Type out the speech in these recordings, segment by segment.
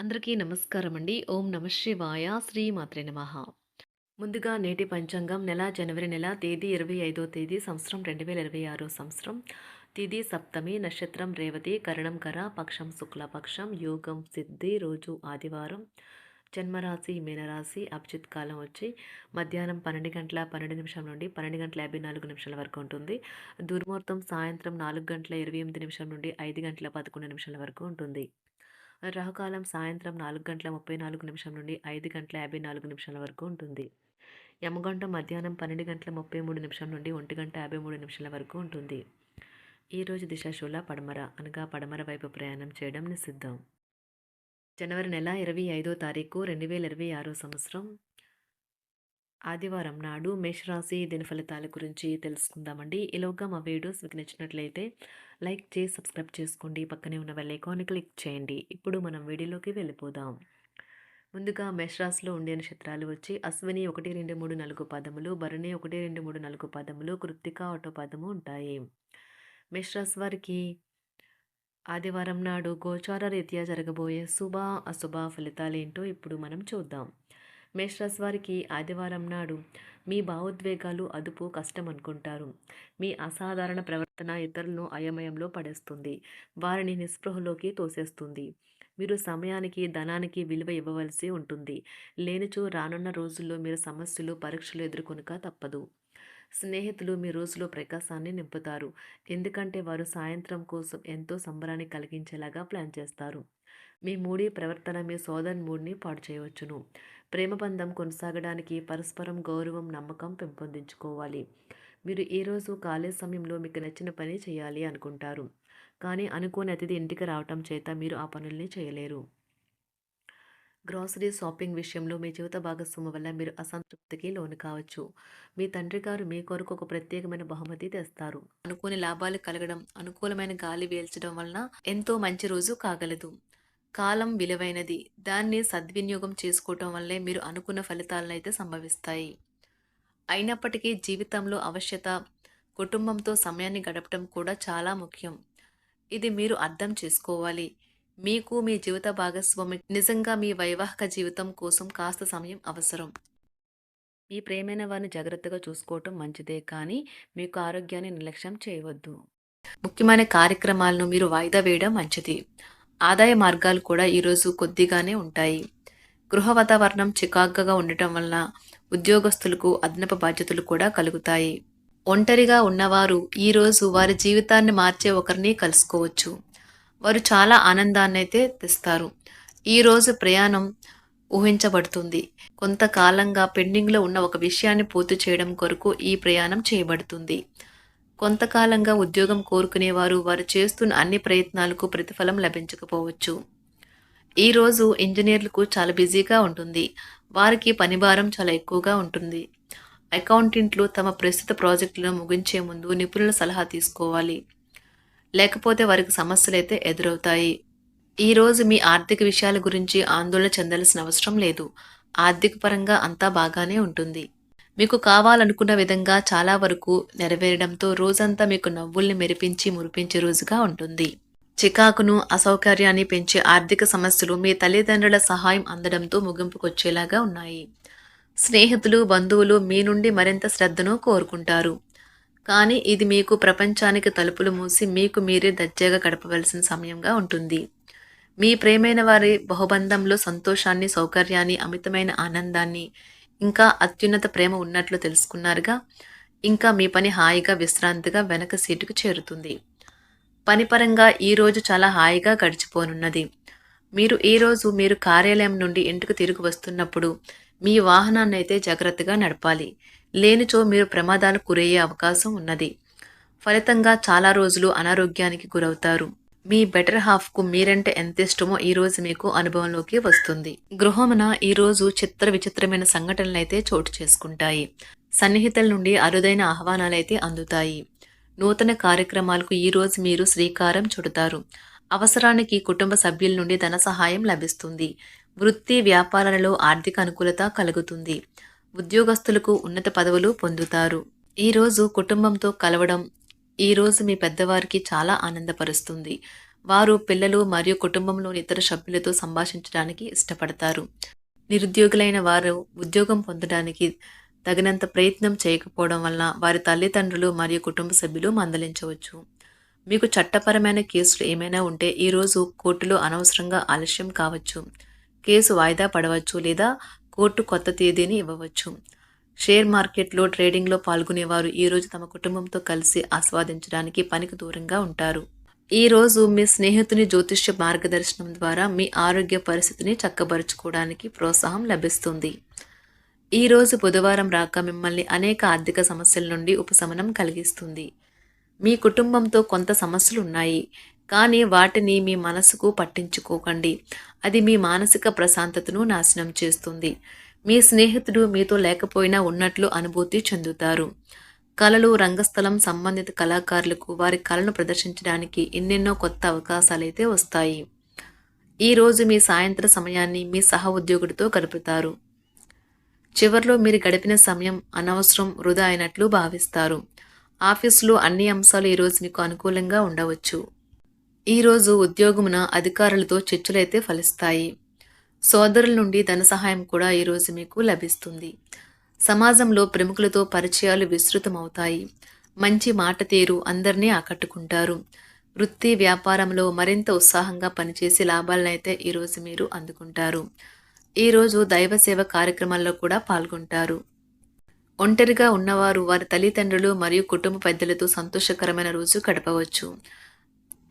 అందరికీ నమస్కారం అండి. ఓం నమ శివాయ. శ్రీ మాత్రే నమః. ముందుగా నేటి పంచాంగం నెల జనవరి నెల తేదీ 25వ తేదీ సంవత్సరం 2026 సంవత్సరం. తిథి సప్తమి, నక్షత్రం రేవతి, కరణం కర, పక్షం శుక్లపక్షం, యోగం సిద్ధి, రోజు ఆదివారం. జన్మరాశి మీనరాశి. అభిజిత్ కాలం వచ్చి మధ్యాహ్నం 12 గంటల 12 నిమిషం నుండి 12 గంటల 54 నిమిషాల వరకు ఉంటుంది. దుర్ముహూర్తం సాయంత్రం 4 గంటల 28 నిమిషం నుండి 5 గంటల 11 నిమిషాల వరకు ఉంటుంది. రాహుకాలం సాయంత్రం 4 గంటల 34 నిమిషం నుండి 5 గంటల 54 నిమిషాల వరకు ఉంటుంది. యమగండం మధ్యాహ్నం 12 గంటల 33 నిమిషం నుండి 1 గంట 53 నిమిషాల వరకు ఉంటుంది. ఈరోజు దిశాశూల పడమర అనగా పడమర వైపు ప్రయాణం చేయడం నిషిద్ధం. జనవరి నెల 25వ తారీఖు 2026 సంవత్సరం ఆదివారం నాడు మేషరాశి దిన ఫలితాల గురించి తెలుసుకుందామండి. ఈలోగా మా వీడియోస్ మీకు నచ్చినట్లయితే లైక్ చేసి సబ్స్క్రైబ్ చేసుకోండి. పక్కనే ఉన్న బెల్ ఐకాన్ని క్లిక్ చేయండి. ఇప్పుడు మనం వీడియోలోకి వెళ్ళిపోదాం. ముందుగా మేషరాశిలో ఉండే నక్షత్రాలు వచ్చి అశ్విని 1, 2, 3, 4 పదములు, భరణి 1, 2, 3, 4 పదములు, కృత్తిక 1 పదము ఉంటాయి. మేషరాశి వారికి ఆదివారం నాడు గోచార రీత్యా జరగబోయే శుభ అశుభ ఫలితాలేంటో ఇప్పుడు మనం చూద్దాం. మేషరాశి వారికి ఆదివారం నాడు మీ భావోద్వేగాలు అదుపు కష్టం అనుకుంటారు. మీ అసాధారణ ప్రవర్తన ఇతరులను అయోమయంలో పడేస్తుంది. వారిని నిస్పృహలోకి తోసేస్తుంది. మీరు సమయానికి ధనానికి విలువ ఇవ్వవలసి ఉంటుంది. లేనిచో రానున్న రోజుల్లో మీరు సమస్యలు పరీక్షలు ఎదుర్కొనక తప్పదు. స్నేహితులు మీ రోజులో ప్రకాశాన్ని నింపుతారు. ఎందుకంటే వారు సాయంత్రం కోసం ఎంతో సంబరాన్ని కలిగించేలాగా ప్లాన్ చేస్తారు. మీ మూడీ ప్రవర్తన మీ సోదరుని మూడ్ని పాడు చేయవచ్చును. ప్రేమ బంధం కొనసాగడానికి పరస్పరం గౌరవం, నమ్మకం పెంపొందించుకోవాలి. మీరు ఈరోజు ఖాళీ సమయంలో మీకు నచ్చిన పని చేయాలి అనుకుంటారు. కానీ అనుకోని అతిథి ఇంటికి రావటం చేత మీరు ఆ పనుల్ని చేయలేరు. గ్రాసరీ షాపింగ్ విషయంలో మీ జీవిత భాగస్వామి వల్ల మీరు అసంతృప్తికి లోను కావచ్చు. మీ తండ్రి గారు మీ కొరకు ఒక ప్రత్యేకమైన బహుమతి తెస్తారు. అనుకోని లాభాలు కలగడం, అనుకూలమైన గాలి వీల్చడం వలన ఎంతో మంచి రోజు కాగలదు. కాలం విలువైనది. దాన్ని సద్వినియోగం చేసుకోవటం వల్లే మీరు అనుకున్న ఫలితాలనైతే సంభవిస్తాయి. అయినప్పటికీ జీవితంలో ఆవశ్యత, కుటుంబంతో సమయాన్ని గడపడం కూడా చాలా ముఖ్యం. ఇది మీరు అర్థం చేసుకోవాలి. మీకు మీ జీవిత భాగస్వామి నిజంగా మీ వైవాహిక జీవితం కోసం కాస్త సమయం అవసరం. మీ ప్రేమైన వారిని జాగ్రత్తగా చూసుకోవటం మంచిదే, కానీ మీకు ఆరోగ్యాన్ని నిర్లక్ష్యం చేయవద్దు. ముఖ్యమైన కార్యక్రమాలను మీరు వాయిదా వేయడం మంచిది. ఆదాయ మార్గాలు కూడా ఈరోజు కొద్దిగానే ఉంటాయి. గృహ వాతావరణం చికాకుగా ఉండటం వలన ఉద్యోగస్తులకు అదనపు బాధ్యతలు కూడా కలుగుతాయి. ఒంటరిగా ఉన్నవారు ఈరోజు వారి జీవితాన్ని మార్చే ఒకరిని కలుసుకోవచ్చు. వారు చాలా ఆనందాన్ని అయితే తెస్తారు. ఈరోజు ప్రయాణం ఊహించబడుతుంది. కొంతకాలంగా పెండింగ్లో ఉన్న ఒక విషయాన్ని పూర్తి చేయడం కొరకు ఈ ప్రయాణం చేయబడుతుంది. కొంతకాలంగా ఉద్యోగం కోరుకునేవారు వారు చేస్తున్న అన్ని ప్రయత్నాలకు ప్రతిఫలం లభించకపోవచ్చు. ఈరోజు ఇంజనీర్లకు చాలా బిజీగా ఉంటుంది. వారికి పనిభారం చాలా ఎక్కువగా ఉంటుంది. అకౌంటెంట్లు తమ ప్రస్తుత ప్రాజెక్టులను ముగించే ముందు నిపుణుల సలహా తీసుకోవాలి. లేకపోతే వారికి సమస్యలైతే ఎదురవుతాయి. ఈరోజు మీ ఆర్థిక విషయాల గురించి ఆందోళన చెందాల్సిన అవసరం లేదు. ఆర్థిక పరంగా అంతా బాగానే ఉంటుంది. మీకు కావాలనుకున్న విధంగా చాలా వరకు నెరవేరడంతో రోజంతా మీకు నవ్వుల్ని మెరిపించి మురిపించే రోజుగా ఉంటుంది. చికాకును, అసౌకర్యాన్ని పెంచే ఆర్థిక సమస్యలు మీ తల్లిదండ్రుల సహాయం అందడంతో ముగింపుకొచ్చేలాగా ఉన్నాయి. స్నేహితులు, బంధువులు మీ నుండి మరింత శ్రద్ధను కోరుకుంటారు. కానీ ఇది మీకు ప్రపంచానికి తలుపులు మూసి మీకు మీరే దర్జాగా గడపవలసిన సమయంగా ఉంటుంది. మీ ప్రేమైన వారి బహుబంధంలో సంతోషాన్ని, సౌకర్యాన్ని, అమితమైన ఆనందాన్ని, ఇంకా అత్యున్నత ప్రేమ ఉన్నట్లు తెలుసుకున్నారుగా. ఇంకా మీ పని హాయిగా విశ్రాంతిగా వెనక సీటుకు చేరుతుంది. పనిపరంగా ఈరోజు చాలా హాయిగా గడిచిపోనున్నది. మీరు కార్యాలయం నుండి ఇంటికి తిరిగి వస్తున్నప్పుడు మీ వాహనాన్ని అయితే జాగ్రత్తగా నడపాలి. లేనిచో మీరు ప్రమాదాలకు గురయ్యే అవకాశం ఉన్నది. ఫలితంగా చాలా రోజులు అనారోగ్యానికి గురవుతారు. మీ బెటర్ హాఫ్కు మీరంటే ఎంత ఇష్టమో ఈరోజు మీకు అనుభవంలోకి వస్తుంది. గృహమున ఈరోజు చిత్ర విచిత్రమైన సంఘటనలైతే చోటు చేసుకుంటాయి. సన్నిహితుల నుండి అరుదైన ఆహ్వానాలైతే అందుతాయి. నూతన కార్యక్రమాలకు ఈరోజు మీరు శ్రీకారం చుడతారు. అవసరానికి కుటుంబ సభ్యుల నుండి ధన సహాయం లభిస్తుంది. వృత్తి వ్యాపారాలలో ఆర్థిక అనుకూలత కలుగుతుంది. ఉద్యోగస్తులకు ఉన్నత పదవులు పొందుతారు. ఈరోజు కుటుంబంతో కలవడం ఈరోజు మీ పెద్దవారికి చాలా ఆనందపరుస్తుంది. వారు పిల్లలు మరియు కుటుంబంలోని ఇతర సభ్యులతో సంభాషించడానికి ఇష్టపడతారు. నిరుద్యోగులైన వారు ఉద్యోగం పొందడానికి తగినంత ప్రయత్నం చేయకపోవడం వలన వారి తల్లిదండ్రులు మరియు కుటుంబ సభ్యులు మందలించవచ్చు. మీకు చట్టపరమైన కేసులు ఏమైనా ఉంటే ఈరోజు కోర్టులో అనవసరంగా ఆలస్యం కావచ్చు. కేసు వాయిదా పడవచ్చు లేదా కోర్టు కొత్త తేదీని ఇవ్వవచ్చు. షేర్ మార్కెట్లో ట్రేడింగ్లో పాల్గొనేవారు ఈరోజు తమ కుటుంబంతో కలిసి ఆస్వాదించడానికి పనికి దూరంగా ఉంటారు. ఈరోజు మీ స్నేహితుని జ్యోతిష్య మార్గదర్శనం ద్వారా మీ ఆరోగ్య పరిస్థితిని చక్కబరుచుకోవడానికి ప్రోత్సాహం లభిస్తుంది. ఈరోజు బుధవారం రాక మిమ్మల్ని అనేక ఆర్థిక సమస్యల నుండి ఉపశమనం కలిగిస్తుంది. మీ కుటుంబంతో కొంత సమస్యలు ఉన్నాయి, కానీ వాటిని మీ మనసుకు పట్టించుకోకండి. అది మీ మానసిక ప్రశాంతతను నాశనం చేస్తుంది. మీ స్నేహితుడు మీతో లేకపోయినా ఉన్నట్లు అనుభూతి చెందుతారు. కళలు, రంగస్థలం సంబంధిత కళాకారులకు వారి కళను ప్రదర్శించడానికి ఎన్నెన్నో కొత్త అవకాశాలైతే వస్తాయి. ఈరోజు మీ సాయంత్ర సమయాన్ని మీ సహ ఉద్యోగుడితో గడుపుతారు. చివర్లో మీరు గడిపిన సమయం అనవసరం, వృధా అయినట్లు భావిస్తారు. ఆఫీసులో అన్ని అంశాలు ఈరోజు మీకు అనుకూలంగా ఉండవచ్చు. ఈరోజు ఉద్యోగమున అధికారులతో చర్చలైతే ఫలిస్తాయి. సోదరుల నుండి ధన సహాయం కూడా ఈరోజు మీకు లభిస్తుంది. సమాజంలో ప్రముఖులతో పరిచయాలు విస్తృతమవుతాయి. మంచి మాట తీరు అందరినీ ఆకట్టుకుంటారు. వృత్తి వ్యాపారంలో మరింత ఉత్సాహంగా పనిచేసి లాభాలనైతే ఈరోజు మీరు అందుకుంటారు. ఈరోజు దైవ సేవ కార్యక్రమాల్లో కూడా పాల్గొంటారు. ఒంటరిగా ఉన్నవారు వారి తల్లిదండ్రులు మరియు కుటుంబ పెద్దలతో సంతోషకరమైన రోజు గడపవచ్చు.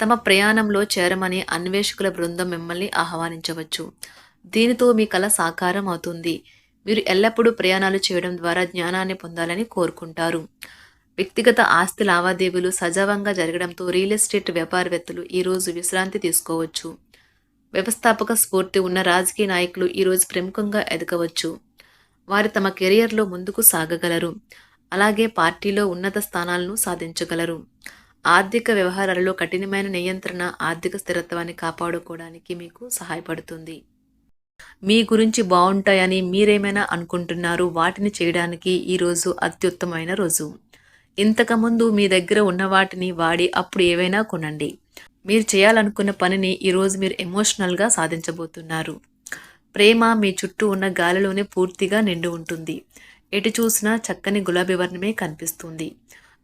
తమ ప్రయాణంలో చేరమని అన్వేషకుల బృందం మిమ్మల్ని ఆహ్వానించవచ్చు. దీనితో మీ కల సాకారం అవుతుంది. మీరు ఎల్లప్పుడూ ప్రయాణాలు చేయడం ద్వారా జ్ఞానాన్ని పొందాలని కోరుకుంటారు. వ్యక్తిగత ఆస్తి లావాదేవీలు సజావంగా జరగడంతో రియల్ ఎస్టేట్ వ్యాపారవేత్తలు ఈరోజు విశ్రాంతి తీసుకోవచ్చు. వ్యవస్థాపక స్ఫూర్తి ఉన్న రాజకీయ నాయకులు ఈరోజు ప్రముఖంగా ఎదగవచ్చు. వారు తమ కెరియర్లో ముందుకు సాగగలరు. అలాగే పార్టీలో ఉన్నత స్థానాలను సాధించగలరు. ఆర్థిక వ్యవహారాలలో కఠినమైన నియంత్రణ ఆర్థిక స్థిరత్వాన్ని కాపాడుకోవడానికి మీకు సహాయపడుతుంది. మీ గురించి బాగుంటాయని మీరేమైనా అనుకుంటున్నారు, వాటిని చేయడానికి ఈరోజు అత్యుత్తమైన రోజు. ఇంతకుముందు మీ దగ్గర ఉన్న వాటిని వాడి అప్పుడు ఏవైనా కొనండి. మీరు చేయాలనుకున్న పనిని ఈరోజు మీరు ఎమోషనల్గా సాధించబోతున్నారు. ప్రేమ మీ చుట్టూ ఉన్న గాలిలోనే పూర్తిగా నిండి ఉంటుంది. ఎటు చూసినా చక్కని గులాబీ వర్ణమే కనిపిస్తుంది.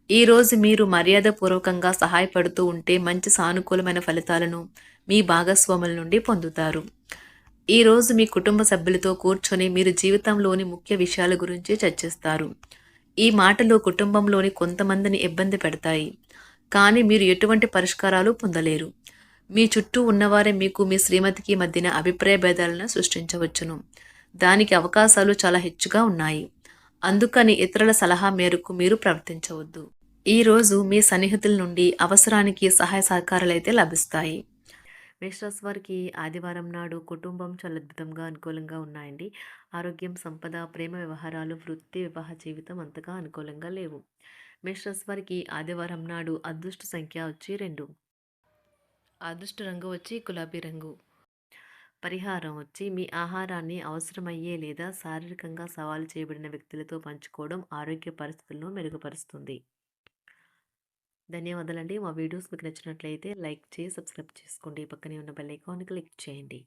ఈరోజు మీరు మర్యాదపూర్వకంగా సహాయపడుతూ ఉంటే మంచి సానుకూలమైన ఫలితాలను మీ భాగస్వాముల నుండి పొందుతారు. ఈరోజు మీ కుటుంబ సభ్యులతో కూర్చొని మీరు జీవితంలోని ముఖ్య విషయాల గురించి చర్చిస్తారు. ఈ మాటలు కుటుంబంలోని కొంతమందిని ఇబ్బంది పెడతాయి, కానీ మీరు ఎటువంటి పరిష్కారాలు పొందలేరు. మీ చుట్టూ ఉన్నవారే మీకు మీ శ్రీమతికి మధ్యన అభిప్రాయ భేదాలను సృష్టించవచ్చును. దానికి అవకాశాలు చాలా హెచ్చుగా ఉన్నాయి. అందుకని ఇతరుల సలహా మేరకు మీరు ప్రవర్తించవద్దు. ఈరోజు మీ సన్నిహితుల నుండి అవసరానికి సహాయ సహకారాలైతే లభిస్తాయి. మేషరాశి వారికి ఆదివారం నాడు కుటుంబం చాలా అద్భుతంగా అనుకూలంగా ఉన్నాయండి. ఆరోగ్యం, సంపద, ప్రేమ వ్యవహారాలు, వృత్తి, వివాహ జీవితం అంతగా అనుకూలంగా లేవు. మేషరాశి వారికి ఆదివారం నాడు అదృష్ట సంఖ్య వచ్చి 2. అదృష్ట రంగు వచ్చి గులాబీ రంగు. పరిహారం వచ్చి మీ ఆహారాన్ని అవసరమయ్యే లేదా శారీరకంగా సవాలు చేయబడిన వ్యక్తులతో పంచుకోవడం ఆరోగ్య పరిస్థితులను మెరుగుపరుస్తుంది. ధన్యవాదాలండి. మా వీడియోస్ మీకు నచ్చినట్లయితే లైక్ చేసి సబ్స్క్రైబ్ చేసుకోండి. పక్కనే ఉన్న బెల్ ఐకాన్ క్లిక్ చేయండి.